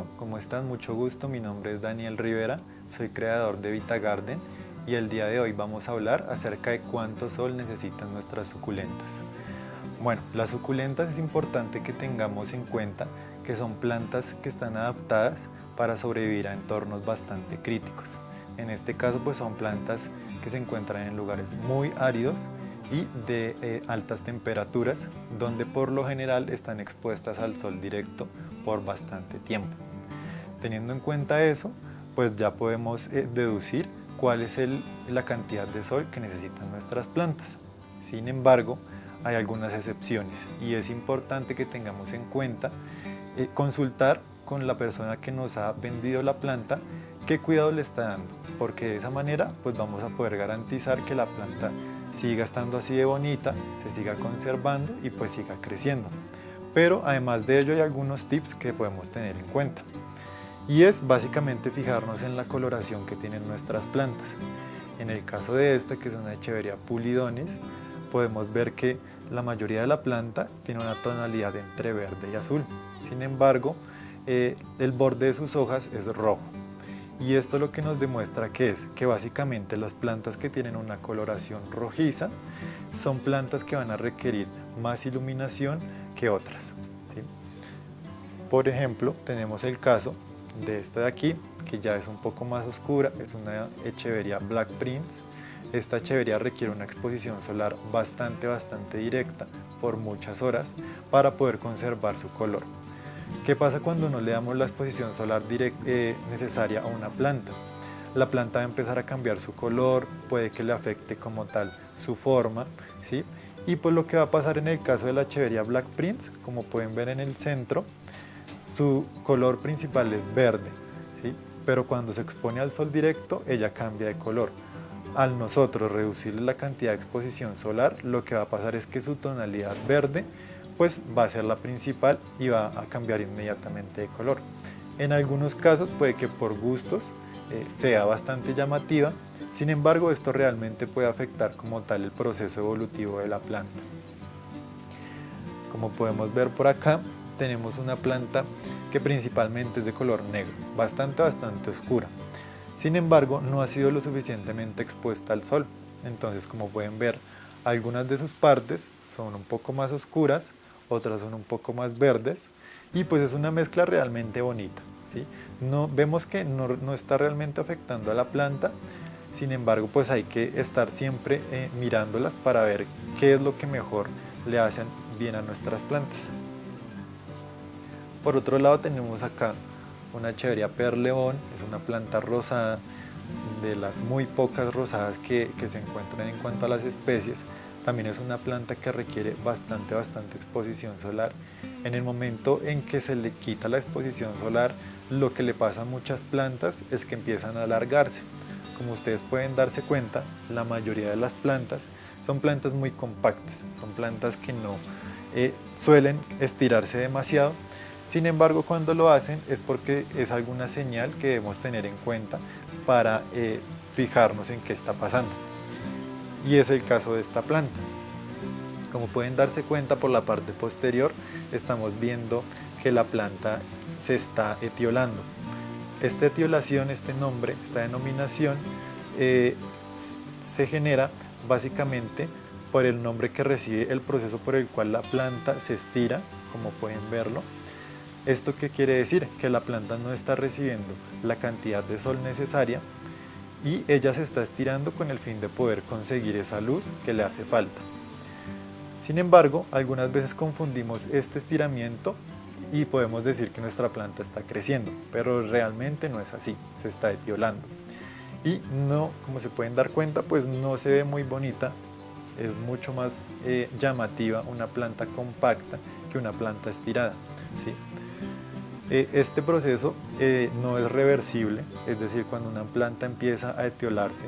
Alejandro, ¿cómo estás? Mucho gusto, mi nombre es Daniel Rivera, soy creador de Vita Garden y el día de hoy vamos a hablar acerca de cuánto sol necesitan nuestras suculentas. Bueno, las suculentas es importante que tengamos en cuenta que son plantas que están adaptadas para sobrevivir a entornos bastante críticos. En este caso pues son plantas que se encuentran en lugares muy áridos y de altas temperaturas, donde por lo general están expuestas al sol directo por bastante tiempo. Teniendo en cuenta eso, pues ya podemos deducir cuál es la cantidad de sol que necesitan nuestras plantas. Sin embargo, hay algunas excepciones y es importante que tengamos en cuenta consultar con la persona que nos ha vendido la planta qué cuidado le está dando, porque de esa manera pues vamos a poder garantizar que la planta siga estando así de bonita, se siga conservando y pues siga creciendo. Pero además de ello hay algunos tips que podemos tener en cuenta. Y es básicamente fijarnos en la coloración que tienen nuestras plantas. En el caso de esta, que es una Echeveria pulidonis, podemos ver que la mayoría de la planta tiene una tonalidad entre verde y azul. Sin embargo, el borde de sus hojas es rojo. Y esto lo que nos demuestra que básicamente las plantas que tienen una coloración rojiza son plantas que van a requerir más iluminación que otras, ¿sí? Por ejemplo, tenemos el caso de esta de aquí, que ya es un poco más oscura, es una Echeveria Black Prince. Esta Echeveria requiere una exposición solar bastante directa por muchas horas para poder conservar su color. ¿Qué pasa cuando no le damos la exposición solar necesaria a una planta? La planta va a empezar a cambiar su color, puede que le afecte como tal su forma, ¿sí? Y pues lo que va a pasar en el caso de la Echeveria Black Prince, como pueden ver en el centro, su color principal es verde, ¿sí? Pero cuando se expone al sol directo, ella cambia de color. Al nosotros reducirle la cantidad de exposición solar, lo que va a pasar es que su tonalidad verde pues va a ser la principal y va a cambiar inmediatamente de color. En algunos casos puede que por gustos sea bastante llamativa, sin embargo esto realmente puede afectar como tal el proceso evolutivo de la planta. Como podemos ver por acá, tenemos una planta que principalmente es de color negro, bastante oscura. Sin embargo, no ha sido lo suficientemente expuesta al sol, entonces como pueden ver, algunas de sus partes son un poco más oscuras, otras son un poco más verdes y pues es una mezcla realmente bonita, ¿sí? Vemos que no está realmente afectando a la planta, sin embargo pues hay que estar siempre mirándolas para ver qué es lo que mejor le hacen bien a nuestras plantas. Por otro lado tenemos acá una Echeveria Perleón, es una planta rosada, de las muy pocas rosadas que se encuentran en cuanto a las especies. También es una planta que requiere bastante exposición solar. En el momento en que se le quita la exposición solar, lo que le pasa a muchas plantas es que empiezan a alargarse. Como ustedes pueden darse cuenta, la mayoría de las plantas son plantas muy compactas, son plantas que no suelen estirarse demasiado. Sin embargo, cuando lo hacen es porque es alguna señal que debemos tener en cuenta para fijarnos en qué está pasando. Y es el caso de esta planta. Como pueden darse cuenta, por la parte posterior estamos viendo que la planta se está etiolando. Esta etiolación, este nombre, esta denominación se genera básicamente por el nombre que recibe el proceso por el cual la planta se estira, como pueden verlo. ¿Esto qué quiere decir? Que la planta no está recibiendo la cantidad de sol necesaria y ella se está estirando con el fin de poder conseguir esa luz que le hace falta. Sin embargo, algunas veces confundimos este estiramiento y podemos decir que nuestra planta está creciendo, pero realmente no es así, se está etiolando. Y no, como se pueden dar cuenta, pues no se ve muy bonita, es mucho más llamativa una planta compacta que una planta estirada, ¿sí? Este proceso no es reversible, es decir, cuando una planta empieza a etiolarse,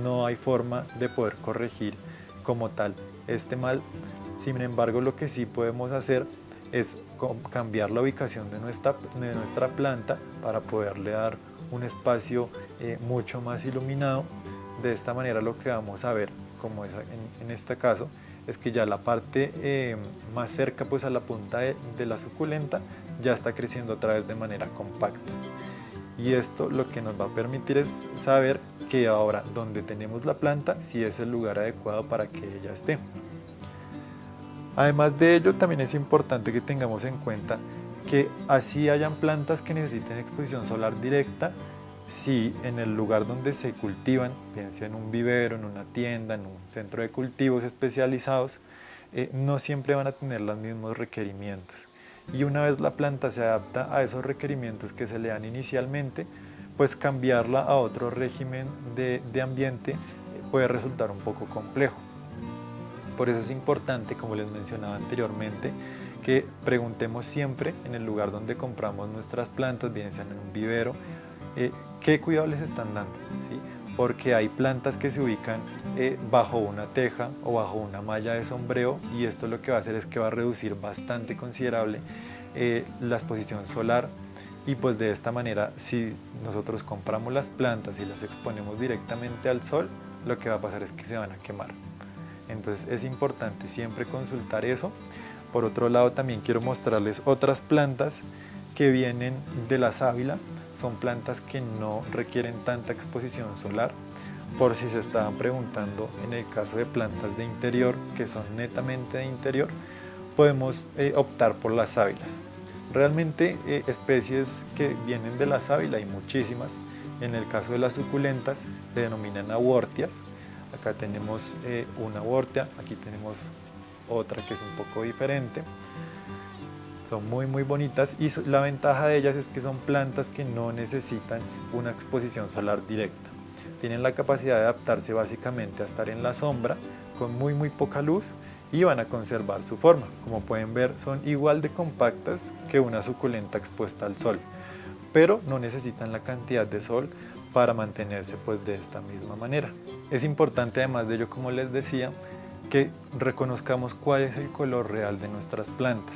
no hay forma de poder corregir como tal este mal. Sin embargo, lo que sí podemos hacer es cambiar la ubicación de nuestra planta para poderle dar un espacio mucho más iluminado. De esta manera lo que vamos a ver, como es en este caso, es que ya la parte más cerca pues a la punta de la suculenta ya está creciendo otra vez de manera compacta. Y esto lo que nos va a permitir es saber que ahora donde tenemos la planta sí es el lugar adecuado para que ella esté. Además de ello, también es importante que tengamos en cuenta que así hayan plantas que necesiten exposición solar directa, si en el lugar donde se cultivan, bien sea en un vivero, en una tienda, en un centro de cultivos especializados, no siempre van a tener los mismos requerimientos. Y una vez la planta se adapta a esos requerimientos que se le dan inicialmente, pues cambiarla a otro régimen de ambiente puede resultar un poco complejo. Por eso es importante, como les mencionaba anteriormente, que preguntemos siempre en el lugar donde compramos nuestras plantas, bien sean en un vivero, qué cuidado les están dando, ¿sí? Porque hay plantas que se ubican bajo una teja o bajo una malla de sombreo, y esto lo que va a hacer es que va a reducir bastante considerable la exposición solar, y pues de esta manera, si nosotros compramos las plantas y las exponemos directamente al sol, lo que va a pasar es que se van a quemar. Entonces es importante siempre consultar eso. Por otro lado, también quiero mostrarles otras plantas que vienen de la sábila. Son plantas que no requieren tanta exposición solar. Por si se estaban preguntando, en el caso de plantas de interior, que son netamente de interior, podemos optar por las sábilas. Realmente especies que vienen de la sábila hay muchísimas. En el caso de las suculentas se denominan abortias. Acá tenemos una abortia, aquí tenemos otra que es un poco diferente. Son muy bonitas, y la ventaja de ellas es que son plantas que no necesitan una exposición solar directa. Tienen la capacidad de adaptarse básicamente a estar en la sombra con muy poca luz, y van a conservar su forma. Como pueden ver, son igual de compactas que una suculenta expuesta al sol, pero no necesitan la cantidad de sol para mantenerse pues de esta misma manera. Es importante, además de ello, como les decía, que reconozcamos cuál es el color real de nuestras plantas,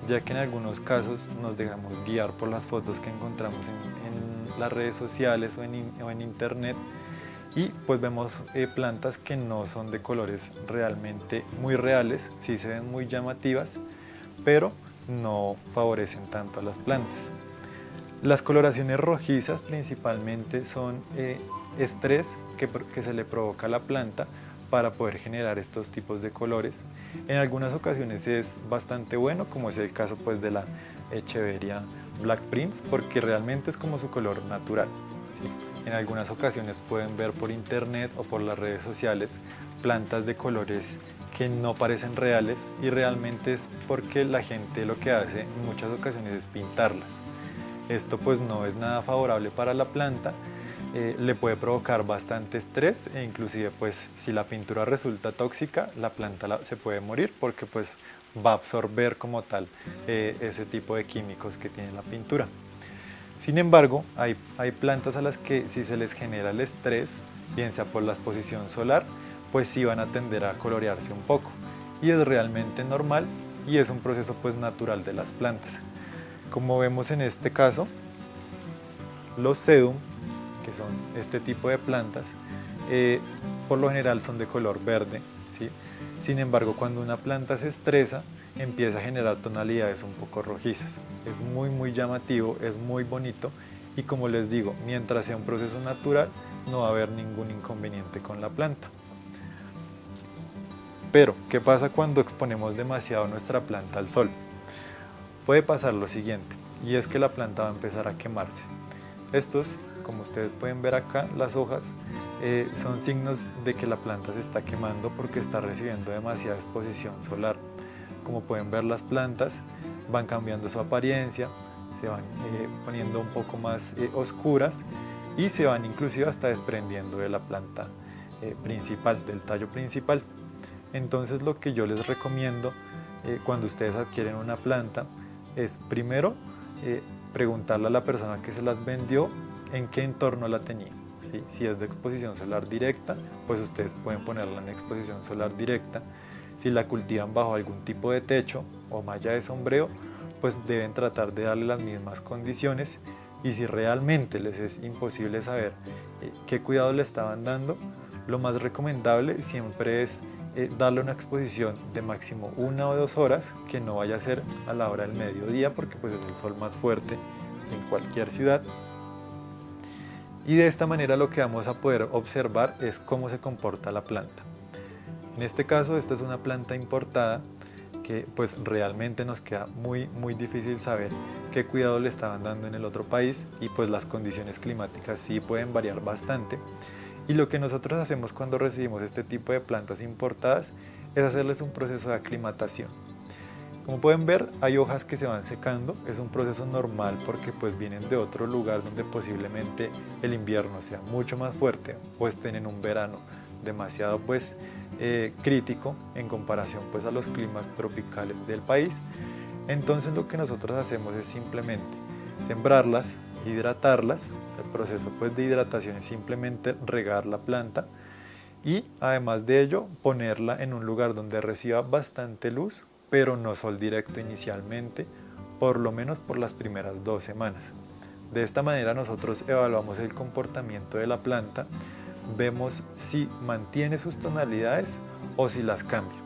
ya que en algunos casos nos dejamos guiar por las fotos que encontramos en las redes sociales o en internet, y pues vemos plantas que no son de colores realmente muy reales, sí se ven muy llamativas, pero no favorecen tanto a las plantas. Las coloraciones rojizas principalmente son estrés que se le provoca a la planta para poder generar estos tipos de colores. En algunas ocasiones es bastante bueno, como es el caso pues de la Echeveria Black Prince, porque realmente es como su color natural, ¿sí? En algunas ocasiones pueden ver por internet o por las redes sociales plantas de colores que no parecen reales, y realmente es porque la gente lo que hace en muchas ocasiones es pintarlas. Esto pues no es nada favorable para la planta, le puede provocar bastante estrés, e inclusive pues si la pintura resulta tóxica, la planta se puede morir, porque pues va a absorber como tal ese tipo de químicos que tiene la pintura. Sin embargo, hay plantas a las que si se les genera el estrés, bien sea por la exposición solar, pues sí van a tender a colorearse un poco, y es realmente normal, y es un proceso pues natural de las plantas. Como vemos en este caso, los sedum, que son este tipo de plantas, por lo general son de color verde, ¿sí? Sin embargo, cuando una planta se estresa, empieza a generar tonalidades un poco rojizas. Es muy llamativo, es muy bonito, y como les digo, mientras sea un proceso natural, no va a haber ningún inconveniente con la planta. Pero, ¿qué pasa cuando exponemos demasiado nuestra planta al sol? Puede pasar lo siguiente, y es que la planta va a empezar a quemarse. Estos, como ustedes pueden ver acá, las hojas son signos de que la planta se está quemando porque está recibiendo demasiada exposición solar. Como pueden ver, las plantas van cambiando su apariencia, se van poniendo un poco más oscuras, y se van inclusive hasta desprendiendo de la planta principal, del tallo principal. Entonces lo que yo les recomiendo cuando ustedes adquieren una planta es primero preguntarle a la persona que se las vendió en qué entorno la tenía, ¿sí? Si es de exposición solar directa, pues ustedes pueden ponerla en exposición solar directa. Si la cultivan bajo algún tipo de techo o malla de sombreo, pues deben tratar de darle las mismas condiciones, y si realmente les es imposible saber qué cuidado le estaban dando, lo más recomendable siempre es darle una exposición de máximo 1 o 2 horas, que no vaya a ser a la hora del mediodía porque pues es el sol más fuerte en cualquier ciudad. Y de esta manera lo que vamos a poder observar es cómo se comporta la planta. En este caso, esta es una planta importada que pues realmente nos queda muy difícil saber qué cuidado le estaban dando en el otro país, y pues las condiciones climáticas sí pueden variar bastante. Y lo que nosotros hacemos cuando recibimos este tipo de plantas importadas es hacerles un proceso de aclimatación. Como pueden ver, hay hojas que se van secando, es un proceso normal porque pues vienen de otro lugar donde posiblemente el invierno sea mucho más fuerte o estén en un verano demasiado pues crítico en comparación pues a los climas tropicales del país. Entonces lo que nosotros hacemos es simplemente sembrarlas, hidratarlas. El proceso pues de hidratación es simplemente regar la planta y además de ello ponerla en un lugar donde reciba bastante luz, pero no sol directo inicialmente, por lo menos por las primeras 2 semanas. De esta manera nosotros evaluamos el comportamiento de la planta, vemos si mantiene sus tonalidades o si las cambia.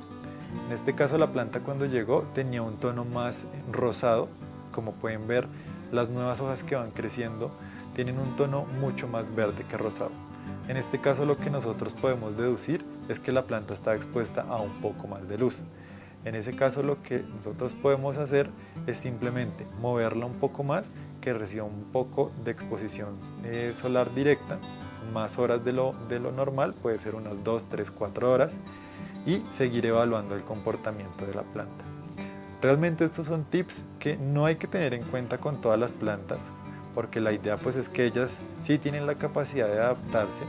En este caso la planta cuando llegó tenía un tono más rosado. Como pueden ver, las nuevas hojas que van creciendo tienen un tono mucho más verde que rosado. En este caso lo que nosotros podemos deducir es que la planta está expuesta a un poco más de luz. En ese caso lo que nosotros podemos hacer es simplemente moverla un poco más, que reciba un poco de exposición solar directa, más horas de lo normal, puede ser unas 2, 3, 4 horas, y seguir evaluando el comportamiento de la planta. Realmente estos son tips que no hay que tener en cuenta con todas las plantas, porque la idea pues es que ellas sí tienen la capacidad de adaptarse,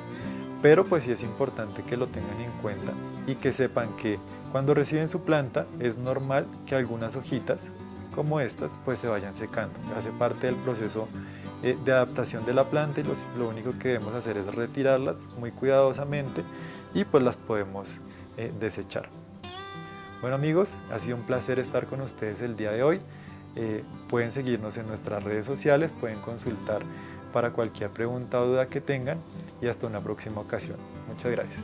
pero pues sí es importante que lo tengan en cuenta y que sepan que cuando reciben su planta es normal que algunas hojitas como estas pues se vayan secando. Hace parte del proceso de adaptación de la planta, y lo único que debemos hacer es retirarlas muy cuidadosamente y pues las podemos desechar. Bueno amigos, ha sido un placer estar con ustedes el día de hoy. Pueden seguirnos en nuestras redes sociales, pueden consultar para cualquier pregunta o duda que tengan, y hasta una próxima ocasión. Muchas gracias.